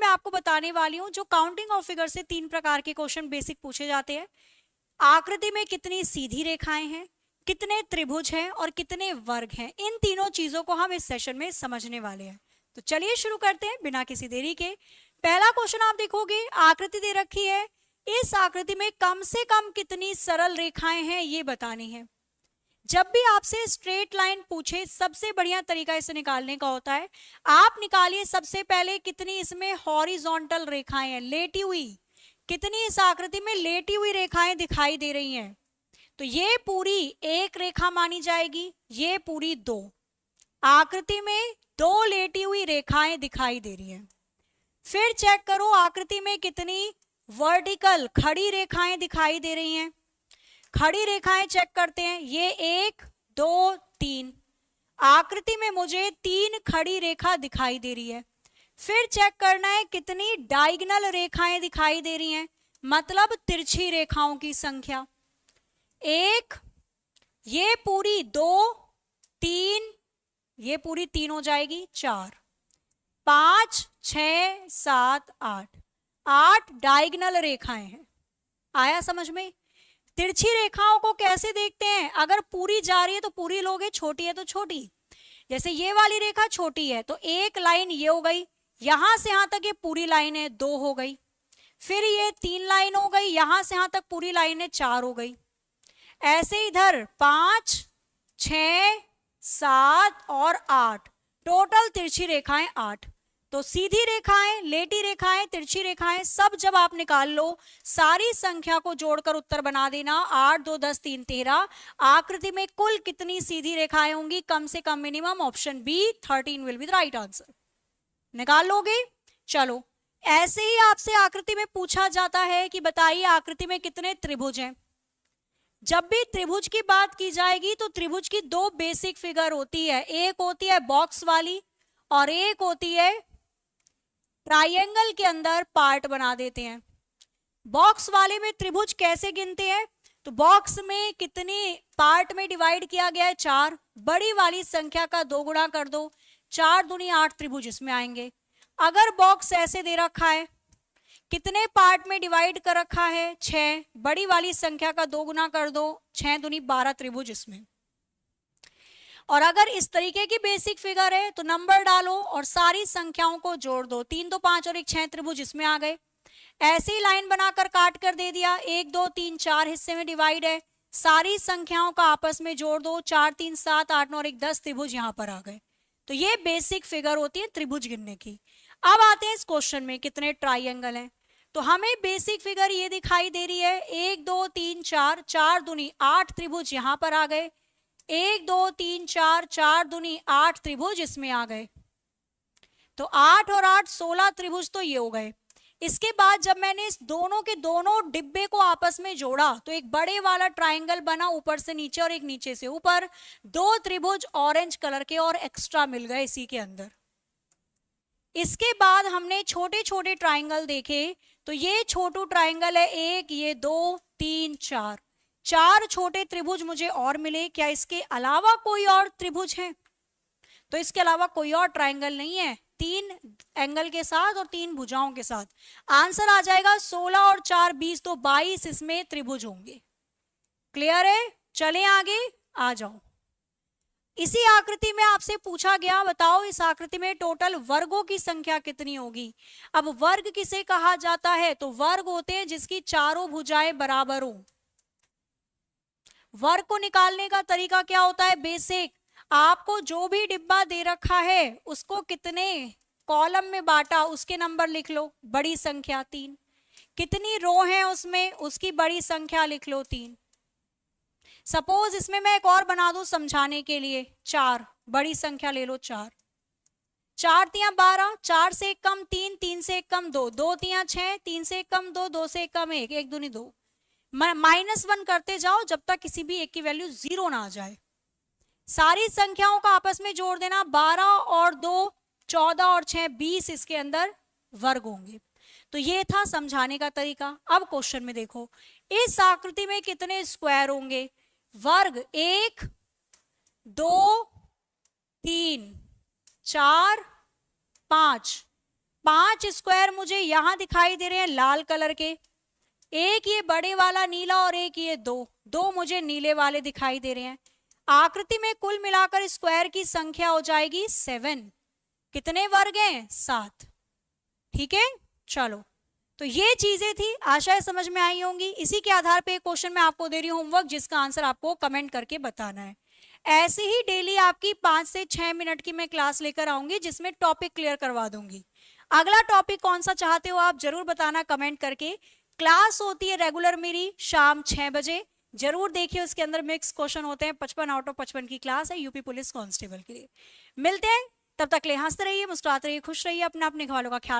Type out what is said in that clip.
आपको बताने वाली हूं जो काउंटिंग ऑफ फिगर से 3 प्रकार के क्वेश्चन बेसिक पूछे जाते हैं। आकृति में कितनी सीधी रेखाएं हैं, कितने त्रिभुज हैं और कितने वर्ग हैं, इन तीनों चीजों को हम इस सेशन में समझने वाले हैं। तो चलिए शुरू करते हैं बिना किसी देरी के। पहला क्वेश्चन आप देखोगे, आकृति दे रखी है, इस आकृति में कम से कम कितनी सरल रेखाएं हैं ये बतानी है। जब भी आपसे स्ट्रेट लाइन पूछे, सबसे बढ़िया तरीका इसे निकालने का होता है, आप निकालिए सबसे पहले कितनी इसमें हॉरिजॉन्टल रेखाएं हैं, लेटी हुई, कितनी इस आकृति में लेटी हुई रेखाएं दिखाई दे रही हैं। तो ये पूरी एक रेखा मानी जाएगी, ये पूरी दो। आकृति में दो लेटी हुई रेखाएं दिखाई दे रही हैं। फिर चेक करो आकृति में कितनी वर्टिकल खड़ी रेखाएं दिखाई दे रही हैं। खड़ी रेखाएं चेक करते हैं, ये 1 2 3, आकृति में मुझे 3 खड़ी रेखा दिखाई दे रही है। फिर चेक करना है कितनी डायगोनल रेखाएं दिखाई दे रही हैं, मतलब तिरछी रेखाओं की संख्या। 1, ये पूरी 2 3, ये पूरी 3 हो जाएगी 4 5 6 7 8, 8 डायगोनल रेखाएं हैं। आया समझ में? तिरछी रेखाओं को कैसे देखते हैं, अगर पूरी जा रही है तो पूरी लोगे, छोटी है तो छोटी। जैसे ये वाली रेखा छोटी है तो एक लाइन ये हो गई, यहां से यहां तक ये पूरी लाइन है 2 हो गई। फिर ये 3 लाइन हो गई, यहां से यहां तक पूरी लाइन है 4 हो गई। ऐसे इधर 5 6 7 और 8, टोटल तिरछी रेखाएं 8। तो सीधी रेखाएं, लेटी रेखाएं, तिरछी रेखाएं सब जब आप निकाल लो, सारी संख्या को जोड़कर उत्तर बना देना। 8 2 10 3 13। आकृति में कुल कितनी सीधी रेखाएं होंगी, कम से कम minimum, option B 13 will be the right answer. निकाल लोगे? चलो, ऐसे ही आपसे आकृति में पूछा जाता है कि बताइए आकृति में कितने त्रिभुज हैं। जब भी त्रिभुज की बात की जाएगी तो त्रिभुज की दो बेसिक फिगर होती है, एक होती है बॉक्स वाली और एक होती है ट्राइंगल के अंदर पार्ट बना देते हैं। बॉक्स वाले में त्रिभुज कैसे गिनते हैं, तो बॉक्स में कितनी पार्ट में डिवाइड किया गया है, 4, बड़ी वाली संख्या का 2 गुणा कर दो, 4 दूनी 8 त्रिभुज इसमें आएंगे। अगर बॉक्स ऐसे दे रखा है, कितने पार्ट में डिवाइड कर रखा है, 6, बड़ी वाली संख्या का 2 गुना कर दो, 6 दूनी 12 त्रिभुज इसमें। और अगर इस तरीके की बेसिक फिगर है तो नंबर डालो और सारी संख्याओं को जोड़ दो, 3 2 5 और 1 6 त्रिभुज इसमें आ गए। ऐसे ही लाइन बनाकर काट कर दे दिया, 1 2 3 4 हिस्से में डिवाइड है, सारी संख्याओं का आपस में जोड़ दो, 4 3 7 8 9 और 1 10 त्रिभुज यहां पर आ गए। तो ये बेसिक फिगर होती है त्रिभुज गिनने की। अब आते हैं इस क्वेश्चन में कितने ट्राइंगल हैं। तो हमें बेसिक फिगर ये दिखाई दे रही है, 1 2 3 4, 4 दूनी 8 त्रिभुज यहां पर आ गए, 1 2 3 4, 4 दूनी 8 त्रिभुज इसमें आ गए। तो 8 और 8 16 त्रिभुज तो ये हो गए। इसके बाद जब मैंने इस दोनों के दोनों डिब्बे को आपस में जोड़ा तो एक बड़े वाला ट्राइंगल बना, ऊपर से नीचे और एक नीचे से ऊपर, 2 त्रिभुज ऑरेंज कलर के और एक्स्ट्रा मिल गए इसी के अंदर। इसके बाद हमने छोटे छोटे ट्राइंगल देखे, तो ये छोटू ट्राइंगल है 1, ये 2 3 4, 4 छोटे त्रिभुज मुझे और मिले। क्या इसके अलावा कोई और त्रिभुज है? तो इसके अलावा कोई और ट्राइंगल नहीं है, 3 एंगल के साथ और 3 भुजाओं के साथ। आंसर आ जाएगा 16 और 4 20, तो 22 इसमें त्रिभुज होंगे। क्लियर है? चलें आगे, आ जाओ। इसी आकृति में आपसे पूछा गया, बताओ इस आकृति में टोटल वर्गों की संख्या कितनी होगी। अब वर्ग किसे कहा जाता है, तो वर्ग होते हैं जिसकी चारों भुजाएं बराबर हो। वर्ग को निकालने का तरीका क्या होता है, बेसिक, आपको जो भी डिब्बा दे रखा है उसको कितने कॉलम में बांटा उसके नंबर लिख लो, बड़ी संख्या 3, कितनी रो है उसमें उसकी बड़ी संख्या लिख लो 3। सपोज इसमें मैं एक और बना दूं समझाने के लिए, 4, बड़ी संख्या ले लो 4, 4 तियां 12, 4 से एक कम 3, 3 से एक कम 2, 2 तियां 6, 3 से एक कम 2, 2 से एक कम 1, 1 दूनी 2, -1 करते जाओ जब तक किसी भी एक की वैल्यू 0 ना आ जाए। सारी संख्याओं का आपस में जोड़ देना, 12 और 2 14 और 6 20 इसके अंदर वर्ग होंगे। तो ये था समझाने का तरीका। अब क्वेश्चन में देखो, इस आकृति में कितने स्क्वायर होंगे। वर्ग 1 2 3 4 5, 5 स्क्वायर मुझे यहां दिखाई दे रहे हैं लाल कलर के, एक ये बड़े वाला नीला और एक ये दो मुझे नीले वाले दिखाई दे रहे हैं। आकृति में कुल मिलाकर स्क्वायर की संख्या हो जाएगी 7। कितने वर्ग हैं? 7। ठीक है, चलो तो ये चीजें थी, आशा है समझ में आई होंगी। इसी के आधार पे क्वेश्चन मैं आपको दे रही हूं होमवर्क, जिसका आंसर आपको कमेंट करके बताना है। ऐसे ही डेली आपकी 5 से 6 मिनट की मैं क्लास लेकर आऊंगी, जिसमें टॉपिक क्लियर करवा दूंगी। अगला टॉपिक कौन सा चाहते हो आप जरूर बताना कमेंट करके। क्लास होती है रेगुलर मेरी शाम 6 बजे, जरूर देखिए, उसके अंदर मिक्स क्वेश्चन होते हैं। 55 आउट ऑफ 55 की क्लास है यूपी पुलिस कांस्टेबल के लिए। मिलते हैं, तब तक ले हंसते रहिए, मुस्कुराते रहिए, खुश रहिए, अपने घरवालों का ख्याल